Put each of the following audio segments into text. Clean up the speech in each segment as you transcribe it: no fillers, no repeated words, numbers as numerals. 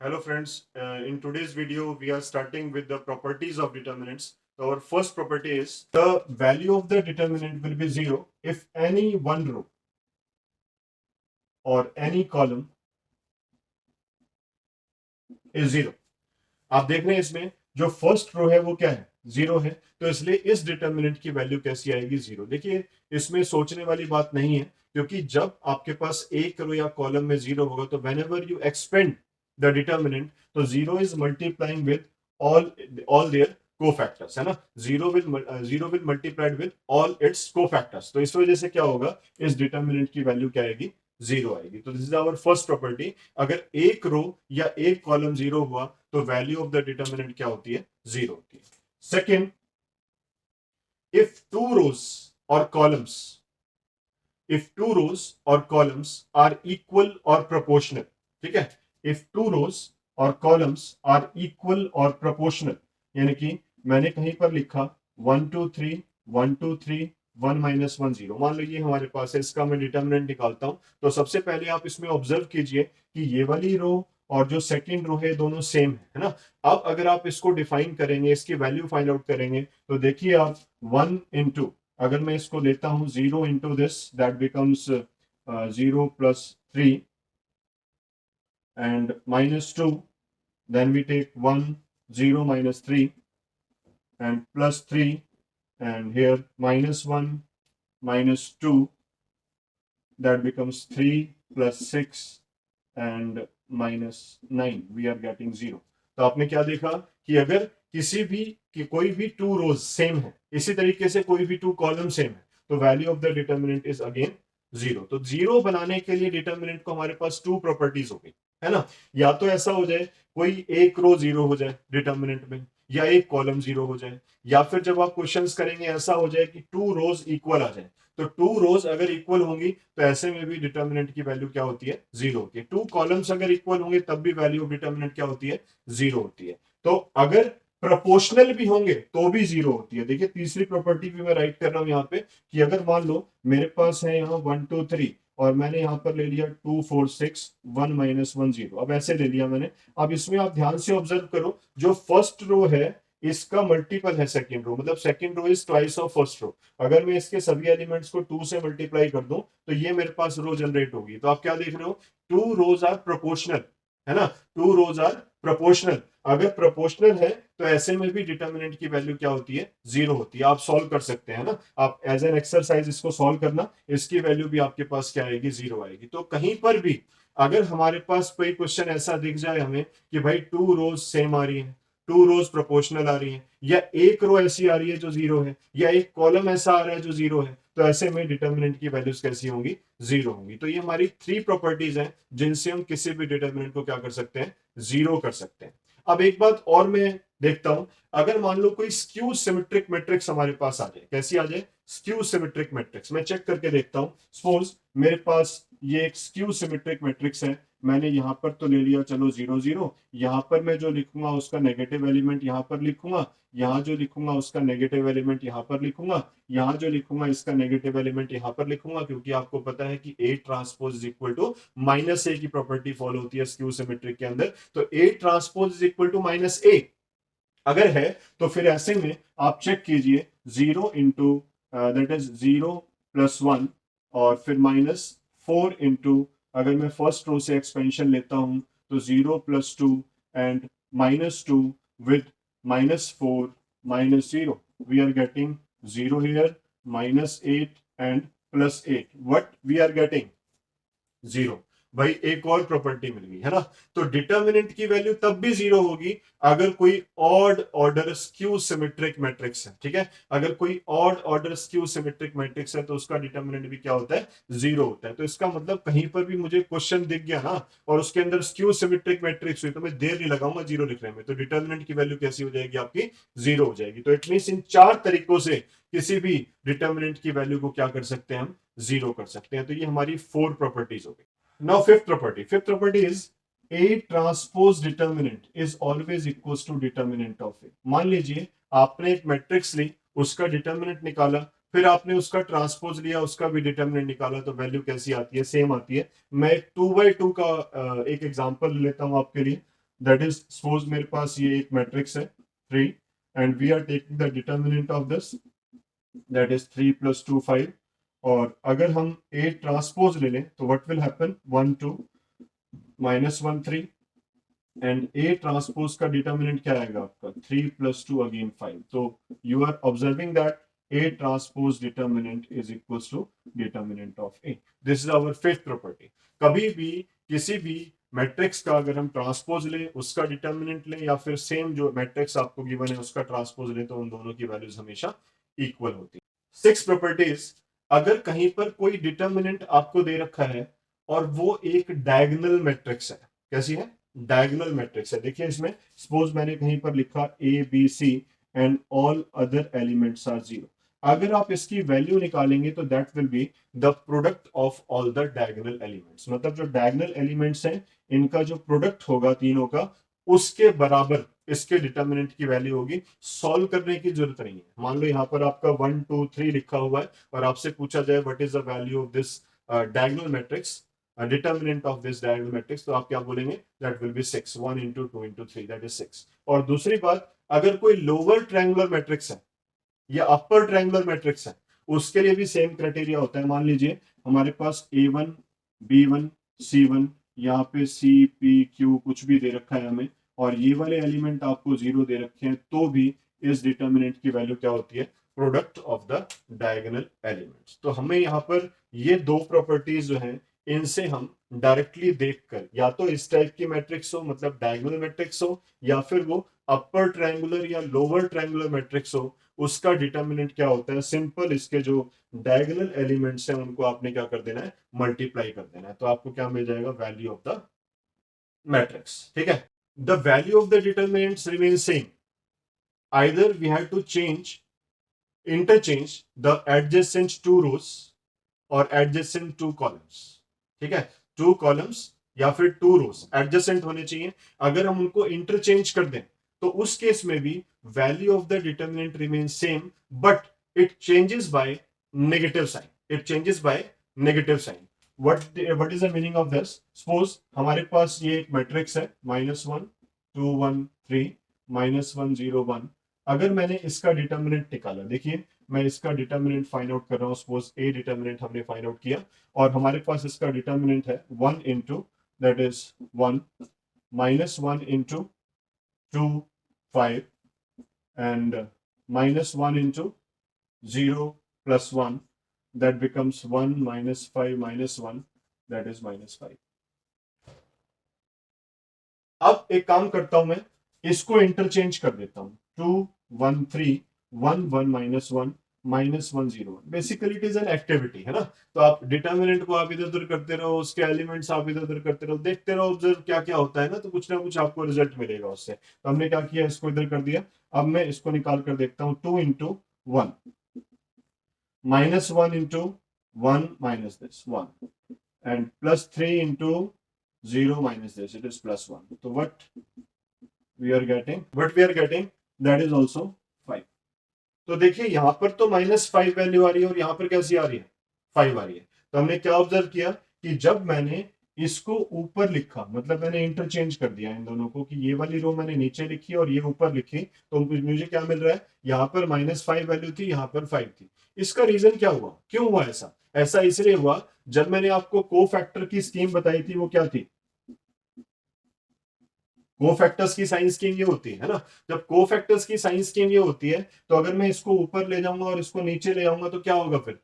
Hello friends, in today's video we are starting with the properties of determinants. So our first property is the value of the determinant will be 0 if any one row or any column is 0. आप देख रहे हैं इसमें जो first row है वो क्या है, 0 है, तो इसलिए इस डिटर्मिनेंट की वैल्यू कैसी आएगी, 0। देखिए इसमें सोचने वाली बात नहीं है, क्योंकि जब आपके पास एक रो या कॉलम में 0 होगा तो whenever you expand the determinant तो 0 is multiplying with all all their cofactors, है ना। Zero will multiplied with all its cofactors, तो इस वजह से क्या होगा, इस डिटर्मिनेंट की वैल्यू क्या आएगी, 0 आएगी। तो this is our first property. अगर एक रो या एक कॉलम 0 हुआ तो वैल्यू ऑफ द डिटर्मिनेंट क्या होती है, 0 होती है। सेकेंड, इफ टू रोज और columns if two rows or columns are equal or proportional, ठीक है, if two rows or columns are equal or proportional, यानी कि मैंने कहीं पर लिखा 1 2 3 1 2 3 1 माइनस 1 0, मान लो ये हमारे पास है, इसका मैं डिटर्मिनेंट निकालता हूं। तो सबसे पहले आप इसमें ऑब्जर्व कीजिए कि ये वाली रो और जो सेकंड रो है दोनों सेम है ना। अब अगर आप इसको डिफाइन करेंगे, इसकी वैल्यू फाइंड आउट करेंगे, तो देखिए आप 1 इंटू, अगर मैं इसको लेता हूं 0 into this, that becomes 0 plus 3 and minus 2, then we take 1 0 minus 3 and plus 3, and here minus 1 minus 2, that becomes 3 plus 6 and minus 9, we are getting 0। तो आपने क्या देखा कि अगर किसी भी कि कोई भी टू रोज सेम है, इसी तरीके से कोई भी टू कॉलम सेम है, तो value of the determinant is again 0। तो 0 बनाने के लिए डिटर्मिनेंट को हमारे पास टू प्रॉपर्टीज हो गई, है ना। या तो ऐसा हो जाए कोई एक रो 0 हो जाए डिटर्मिनेंट में, या एक कॉलम 0 हो जाए, या फिर जब आप क्वेश्चंस करेंगे ऐसा हो जाए कि टू रोज इक्वल आ जाए। तो टू रोज अगर इक्वल होंगी तो ऐसे में भी डिटर्मिनेंट की वैल्यू क्या होती है, 0 होती है। टू कॉलम्स अगर इक्वल होंगे तब भी वैल्यू ऑफ डिटर्मिनेंट क्या होती है, 0 होती है। तो अगर प्रोपोर्शनल भी होंगे तो भी 0 होती है। देखिए तीसरी प्रॉपर्टी भी मैं राइट कर रहा हूं यहाँ पे कि अगर मान लो मेरे पास है यहाँ 1 2 3 और मैंने यहाँ पर ले लिया 2 4 6 1 माइनस 1 0, अब ऐसे ले लिया मैंने। अब इसमें आप ध्यान से ऑब्जर्व करो, जो फर्स्ट रो है इसका मल्टीपल है सेकंड रो, मतलब second row is twice of first row. अगर मैं इसके सभी एलिमेंट्स को 2 से मल्टीप्लाई कर दूं तो ये मेरे पास रो जनरेट होगी। तो आप क्या देख रहे हो, टू रोज आर प्रोपोर्शनल, है ना, टू रोज आर प्रोपोर्शनल। अगर प्रोपोर्शनल है तो ऐसे में भी डिटर्मिनेंट की वैल्यू क्या होती है, 0 होती है। आप सॉल्व कर सकते हैं ना, आप एज एन एक्सरसाइज इसको सॉल्व करना, इसकी वैल्यू भी आपके पास क्या आएगी, 0 आएगी। तो कहीं पर भी अगर हमारे पास कोई क्वेश्चन ऐसा दिख जाए हमें कि भाई टू रोज सेम आ रही है, टू रोज प्रोपोर्शनल आ रही है, या एक रो ऐसी आ रही है जो 0 है, या एक कॉलम ऐसा आ रहा है जो 0 है, तो ऐसे में डिटर्मिनेंट की वैल्यूज कैसी होंगी, 0 होंगी। तो ये हमारी थ्री प्रॉपर्टीज हैं जिनसे हम किसी भी डिटर्मिनेंट को क्या कर सकते हैं, 0 कर सकते हैं। अब एक बात और मैं देखता हूं, अगर मान लो कोई स्क्यू सिमेट्रिक मैट्रिक्स हमारे पास आ जाए, कैसी आ जाए, स्क्यू सिमेट्रिक मैट्रिक्स, मैं चेक करके देखता हूं। सपोज मेरे पास ये एक स्क्यू सिमेट्रिक मैट्रिक्स है, मैंने यहां पर तो ले लिया चलो 0 0, यहां पर मैं जो लिखूंगा उसका नेगेटिव एलिमेंट यहां पर लिखूंगा, यहां जो लिखूंगा उसका नेगेटिव एलिमेंट यहां पर लिखूंगा, यहां जो लिखूंगा इसका नेगेटिव एलिमेंट यहां पर लिखूंगा, क्योंकि आपको पता है कि A transpose is equal to minus A की प्रॉपर्टी फॉलो होती है स्क्यू सिमेट्रिक के अंदर। तो A transpose is equal to minus A अगर है तो फिर ऐसे में आप चेक कीजिए 0 इंटू दैट इज 0 प्लस 1, और फिर माइनस 4 इंटू, अगर मैं फर्स्ट रो से एक्सपेंशन लेता हूं तो 0 plus 2 and minus 2 with minus 4 minus 0, we are getting 0 here, minus 8 and plus 8, what we are getting, 0। भाई एक और प्रॉपर्टी मिल गई, है ना। तो डिटर्मिनेंट की वैल्यू तब भी 0 होगी अगर कोई odd order skew symmetric matrix है, ठीक है। अगर कोई odd order skew symmetric matrix है तो उसका डिटर्मिनेंट भी क्या होता है, 0 होता है। तो इसका मतलब कहीं पर भी मुझे क्वेश्चन दिख गया ना और उसके अंदर स्क्यू सिमेट्रिक मैट्रिक्स हुई तो मैं देर नहीं लगाऊंगा 0 लिखने में, तो डिटर्मिनेंट की वैल्यू कैसी हो जाएगी, आपकी 0 हो जाएगी। तो इट मींस इन चार तरीकों से किसी भी डिटर्मिनेंट की वैल्यू को क्या कर सकते हैं, हम 0 कर सकते हैं। तो ये हमारी 4 प्रॉपर्टीज हो गई। Now fifth property is A transpose determinant is always equals to determinant of A। मान लीजिए आपने एक मैट्रिक्स ली, उसका डिटर्मिनेंट निकाला, फिर आपने उसका ट्रांसपोज लिया, उसका भी डिटर्मिनेंट निकाला, तो वैल्यू कैसी आती है, सेम आती है। मैं 2 by 2 का एक एग्जांपल लेता हूं आपके लिए। दैट इज सपोज मेरे पास ये एक मैट्रिक्स है 3 and we are taking the determinant of this that is 3 + 2 5 और अगर हम ए ट्रांसपोज ले लें तो what will happen 1 2 -1 3 and A transpose का डिटर्मिनेंट क्या आएगा आपका 3 + 2 अगेन 5 तो you are observing that A transpose determinant is equals to determinant of A. This is our fifth property. कभी भी किसी भी मैट्रिक्स का अगर हम ट्रांसपोज लें उसका डिटर्मिनेंट लें या फिर सेम जो मैट्रिक्स आपको गिवन है उसका ट्रांसपोज लें तो उन दोनों की वैल्यूज हमेशा इक्वल होती है। सिक्स प्रॉपर्टीज, अगर कहीं पर कोई डिटर्मिनेंट आपको दे रखा है और वो एक डायगोनल मैट्रिक्स है, कैसी है? डायगोनल मैट्रिक्स है। देखिए इसमें सपोज मैंने कहीं पर लिखा A B C and all other elements are zero. अगर आप इसकी वैल्यू निकालेंगे तो that will be the product of all the diagonal elements. मतलब जो डायगोनल एलिमेंट्स हैं इनका जो प्रोडक्ट होगा तीनों का उसके बराबर इसके डिटर्मिनेंट की वैल्यू होगी। सॉल्व करने की जरूरत नहीं है। मान लो यहाँ पर आपका 1 2 3 लिखा हुआ है और आपसे पूछा जाए what is the value of this diagonal matrix, determinant of this diagonal matrix, तो आप क्या बोलेंगे? That will B 6। 1 × 2 × 3 that is 6। और दूसरी बात, अगर कोई लोअर ट्रायंगुलर मैट्रिक्स है या अपर ट्रायंगुलर मैट्रिक्स है उसके लिए भी सेम क्राइटेरिया होता है। मान लीजिए हमारे पास A1 B1 C1, यहाँ पे C P Q कुछ भी दे रखा है हमें और ये वाले एलिमेंट आपको 0 दे रखे हैं तो भी इस डिटर्मिनेंट की वैल्यू क्या होती है? Product of the diagonal elements. तो हमें यहाँ पर ये दो प्रॉपर्टीज जो हैं इनसे हम डायरेक्टली देखकर या तो इस टाइप की मैट्रिक्स हो मतलब डायगोनल मैट्रिक्स हो या फिर वो अपर ट्रायंगुलर या लोअर ट्रायंगुलर मैट्रिक्स हो उसका डिटर्मिनेंट क्या होता है? सिंपल इसके जो डायगोनल एलिमेंट्स हैं उनको आपने क्या कर देना है? मल्टीप्लाई कर देना है। तो आपको क्या मिल जाएगा? Value of the matrix. ठीक है, the value of the determinants remain same, either we have to change interchange the adjacent two rows और एडजेसेंट टू कॉलम्स। ठीक है, टू कॉलम्स या फिर टू रोज एडजेसेंट होने चाहिए। अगर हम उनको इंटरचेंज कर दें तो उस केस में भी value of the determinant remain same but it changes by negative sign. It changes by negative sign. What is the meaning of this? Suppose हमारे पास ये एक मैट्रिक्स है -1 2 1 3 -1 0 1। अगर मैंने इसका डिटर्मिनेंट निकाला, देखिए मैं इसका डिटर्मिनेंट फाइंड आउट कर रहा हूं। सपोज ए डिटर्मिनेंट हमने फाइंड आउट किया और हमारे पास इसका डिटर्मिनेंट है 1 × that is 1 -1 × 2 5 and -1 × 0 + 1 that becomes 1 -5 -1 that is -5। अब एक काम करता हूं मैं इसको इंटरचेंज कर देता हूं 2 1 3 1 1 -1 -1 0 1। Basically it is an activity है ना। तो आप डिटर्मिनेंट को आप इधर उधर करते रहो, उसके एलिमेंट्स आप इधर उधर करते रहो, देखते रहो ऑब्जर्व क्या क्या होता है ना, तो कुछ ना कुछ आपको रिजल्ट मिलेगा उससे। तो हमने क्या किया, इसको इधर कर दिया। अब मैं इसको निकाल कर देखता हूं 2 × 1 -1 × 1 minus this 1 and +3 × 0 minus this, it is +1। so what we are getting that is also 5। तो देखिए यहां पर तो -5 वैल्यू आ रही है और यहां पर कैसी आ रही है? 5 आ रही है। तो हमने क्या ऑब्जर्व किया कि जब मैंने इसको ऊपर लिखा मतलब मैंने इंटरचेंज कर दिया इन दोनों को कि ये वाली रो मैंने नीचे लिखी और ये ऊपर लिखी, तो मुझे क्या मिल रहा है? यहाँ पर -5 वैल्यू थी, यहाँ पर 5 थी। इसका रीजन क्या हुआ? क्यों हुआ ऐसा? ऐसा इसलिए हुआ जब मैंने आपको कोफैक्टर की स्कीम बताई थी, वो क्या थी? कोफैक्टर्स की साइन स्कीम ये होती है ना। जब कोफैक्टर्स की साइन स्कीम ये होती है तो अगर मैं इसको ऊपर ले जाऊंगा और इसको नीचे ले जाऊंगा तो क्या होगा? फिर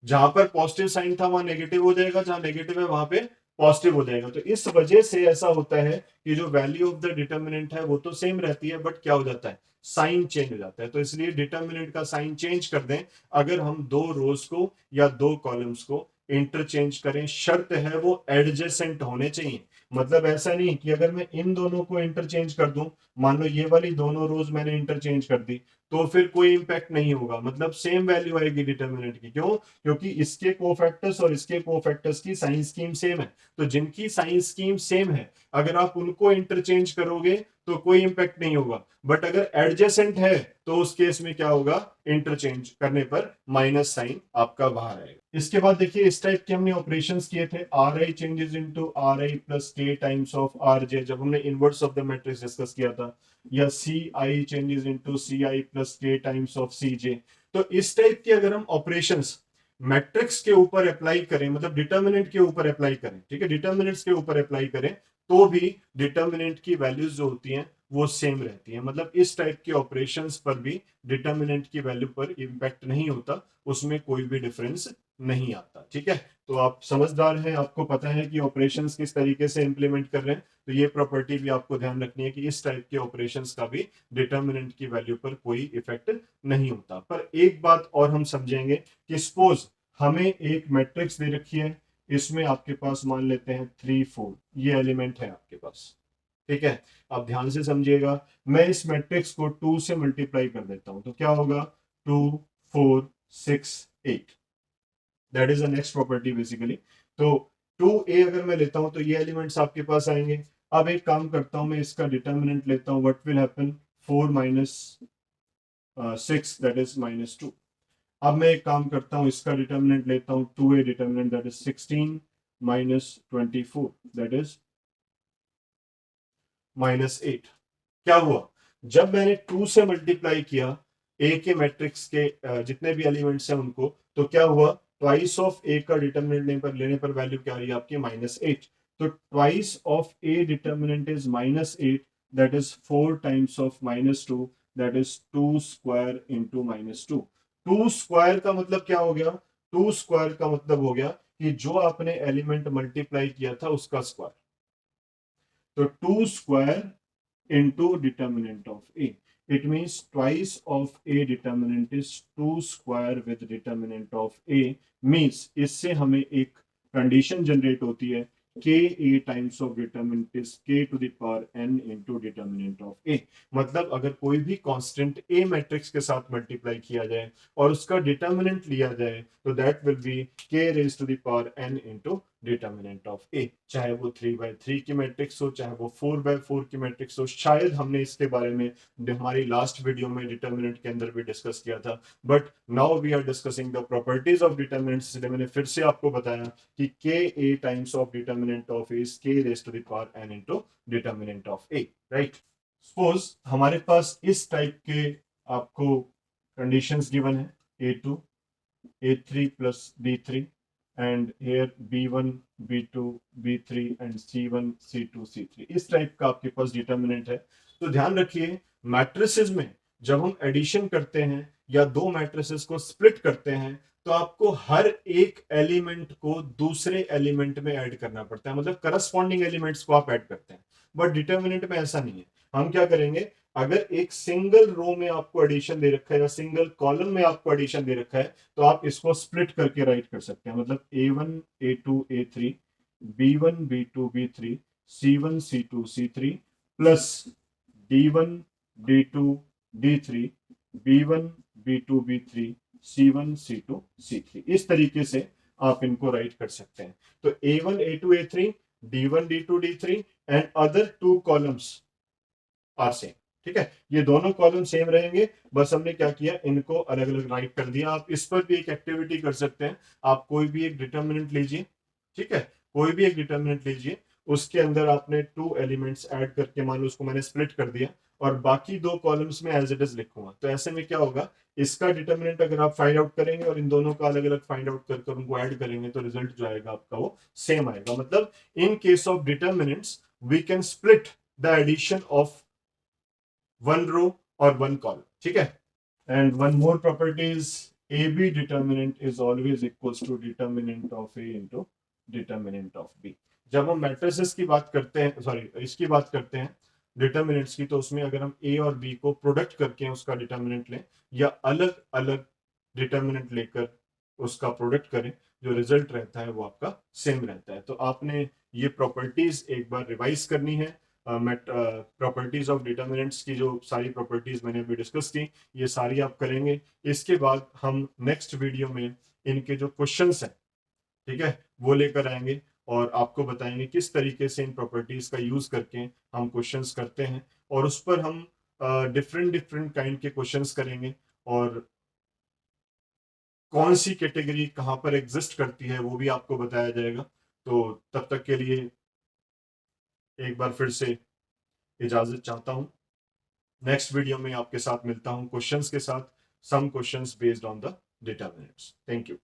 जहां पर पॉजिटिव साइन था वहां नेगेटिव हो जाएगा, जहां नेगेटिव है वहां पे पॉजिटिव हो जाएगा। तो इस वजह से ऐसा होता है कि जो वैल्यू ऑफ द डिटर्मिनेंट है वो तो सेम रहती है बट क्या हो जाता है? साइन चेंज हो जाता है। तो इसलिए डिटर्मिनेंट का साइन चेंज कर दें अगर हम दो रोज को या दो कॉलम्स को इंटरचेंज करें। शर्त है वो एडजेसेंट होने चाहिए। मतलब ऐसा नहीं कि अगर मैं इन दोनों को इंटरचेंज कर दूं, मान लो ये वाली दोनों रोज मैंने इंटरचेंज कर दी तो फिर कोई इंपैक्ट नहीं होगा, मतलब सेम वैल्यू आएगी डिटर्मिनेंट की। क्यों? क्योंकि इसके कोफैक्टर्स और इसके कोफैक्टर्स की साइन स्कीम सेम है। तो जिनकी साइन स्कीम सेम है, अगर आप उनको इंटरचेंज करोगे तो कोई इंपैक्ट नहीं होगा, बट अगर एडजेसेंट है तो उस केस में क्या होगा, इंटरचेंज करने पर माइनस साइन आपका बाहर आएगा। इसके बाद देखिए, इस टाइप के हमने ऑपरेशंस किए थे, are I changes into are I plus के टाइम्स ऑफ आर जे, जब हमने inverse of the matrix discuss किया था, या सी आई चेंजेस इनटू सी आई प्लस के टाइम्स ऑफ सी जे। तो इस टाइप के अगर हम ऑपरेशंस मैट्रिक्स के ऊपर अप्लाई करें, मतलब डिटर्मिनेंट के ऊपर अप्लाई करें, ठीक है, डिटर्मिनेंट्स के ऊपर अप्लाई करें, तो भी डिटर्मिनेंट की वैल्यूज जो होती हैं वो सेम रहती है। मतलब इस टाइप के ऑपरेशंस पर भी डिटर्मिनेंट की वैल्यू पर इंपैक्ट नहीं होता, उसमें कोई भी डिफरेंस नहीं आता। ठीक है, तो आप समझदार हैं, आपको पता है कि ऑपरेशंस किस तरीके से इंप्लीमेंट कर रहे हैं, तो ये प्रॉपर्टी भी आपको ध्यान रखनी है कि इस टाइप के ऑपरेशंस का भी डिटर्मिनेंट की वैल्यू पर कोई इफेक्ट नहीं होता। पर एक बात और हम समझेंगे कि सपोज हमें एक मैट्रिक्स दे रखी है, इसमें आपके पास मान लेते हैं 3 4 ये एलिमेंट है आपके पास। ठीक है, आप ध्यान से समझिएगा, मैं इस मैट्रिक्स को 2 से मल्टीप्लाई कर देता हूं तो क्या होगा, 2 4 6 8, that is the next property basically. तो 2a अगर मैं लेता हूं तो ये एलिमेंट्स आपके पास आएंगे। अब एक काम करता हूं, मैं इसका डिटर्मिनेंट लेता हूं, what will happen, 4 minus 6 that is -2। अब मैं एक काम करता हूं, इसका डिटर्मिनेंट लेता हूं, 2a determinant that is 16 minus 24 that is -8। क्या हुआ, जब मैंने 2 से मल्टीप्लाई किया ए के मैट्रिक्स के जितने भी एलिमेंट्स हैं उनको, तो क्या हुआ, ट्वाइस ऑफ ए का डिटर्मिनेंट लेने पर वैल्यू क्या आ रही है आपकी, -8। तो twice of A determinant is -8, that is 4 times of -2, that is 2 square into -2। 2 square का मतलब क्या हो गया, 2 स्क्वायर का मतलब हो गया कि जो आपने एलिमेंट मल्टीप्लाई किया था उसका स्क्वायर। तो 2 square into determinant of A. It means twice of A determinant is 2 square with determinant of A, means इससे हमें एक कंडीशन जनरेट होती है, k a times of determinant is k to the power n into determinant of A। मतलब अगर कोई भी constant A matrix के साथ मल्टीप्लाई किया जाए और उसका डिटर्मिनेंट लिया जाए, तो that will be k raised to the power n into determinant of A, चाहे वो 3/3 की मैट्रिक्स हो, चाहे वो 4/4 की मैट्रिक्स हो। शायद हमने इसके बारे में हमारी लास्ट वीडियो में डिटर्मिनेंट के अंदर भी डिस्कस किया था, but now we are discussing the properties of determinants, इसलिए मैंने फिर से आपको बताया कि k A times of determinant of A is k raise to the power n into determinant of A, right. Suppose हमारे पास इस टाइप के आपको कंडीशंस गिवन है, a2 a3 plus b3, and here b1 b2 b3 and c1 c2 c3, इस type का आपके पास determinant है। तो ध्यान रखिए, मैट्रिसेस में जब हम एडिशन करते हैं या दो मैट्रिसेस को स्प्लिट करते हैं, तो आपको हर एक एलिमेंट को दूसरे एलिमेंट में ऐड करना पड़ता है, मतलब करस्पॉन्डिंग एलिमेंट्स को आप ऐड करते हैं। बट डिटर्मिनेंट में ऐसा नहीं है। हम क्या करेंगे, अगर एक सिंगल रो में आपको एडिशन दे रखा है या सिंगल कॉलम में आपको एडिशन दे रखा है, तो आप इसको स्प्लिट करके राइट कर सकते हैं, मतलब a1 a2 a3 b1 b2 b3 c1 c2 c3 plus d1 d2 d3 b1 b2 b3 c1 c2 c3, इस तरीके से आप इनको राइट कर सकते हैं। तो a1 a2 a3 d1 d2 d3 and other two columns are same. ठीक है, ये दोनों कॉलम सेम रहेंगे, बस हमने क्या किया, इनको अलग अलग राइट कर दिया। आप इस पर भी एक एक्टिविटी कर सकते हैं, आप कोई भी एक डिटर्मिनेंट लीजिए, ठीक है, कोई भी एक डिटर्मिनेंट लीजिए, उसके अंदर आपने 2 एलिमेंट्स ऐड करके, मान लो उसको मैंने स्प्लिट कर दिया, और बाकी 2 कॉलम्स में एज इट इज लिखूंगा। तो ऐसे में क्या होगा, इसका डिटर्मिनेंट अगर आप फाइंड आउट करेंगे और इन दोनों का अलग अलग फाइंड आउट कर उनको ऐड करेंगे, तो रिजल्ट जो आएगा आपका वो सेम आएगा। मतलब in case of determinants we can split the addition of one row or one column, ठीक है। And one more property is AB determinant is always equals to determinant of A into determinant of B। जब हम matrices की बात करते हैं, sorry इसकी बात करते हैं डिटर्मिनेंट्स की, तो उसमें अगर हम A और B को प्रोडक्ट करके उसका डिटर्मिनेंट लें या अलग अलग डिटर्मिनेंट लेकर उसका प्रोडक्ट करें, जो रिजल्ट रहता है वो आपका सेम रहता है। तो आपने ये प्रॉपर्टीज एक बार रिवाइज करनी है। प्रॉपर्टीज ऑफ डिटर्मिनेंट्स की जो सारी प्रॉपर्टीज मैंने अभी डिस्कस की, ये सारी आप करेंगे। इसके बाद हम नेक्स्ट वीडियो में इनके जो क्वेश्चंस हैं, ठीक है, वो लेकर आएंगे और आपको बताएंगे किस तरीके से इन प्रॉपर्टीज का यूज करके हम क्वेश्चंस करते हैं, और उस पर हम डिफरेंट डिफरेंट काइंड के क्वेश्चंस करेंगे, और कौन सी कैटेगरी कहाँ पर एग्जिस्ट करती है वो भी आपको बताया जाएगा। तो तब तक के लिए एक बार फिर से इजाजत चाहता हूँ। नेक्स्ट वीडियो में आपके साथ मिलता हूँ क्वेश्चंस के साथ, some questions based on the determinants. Thank you.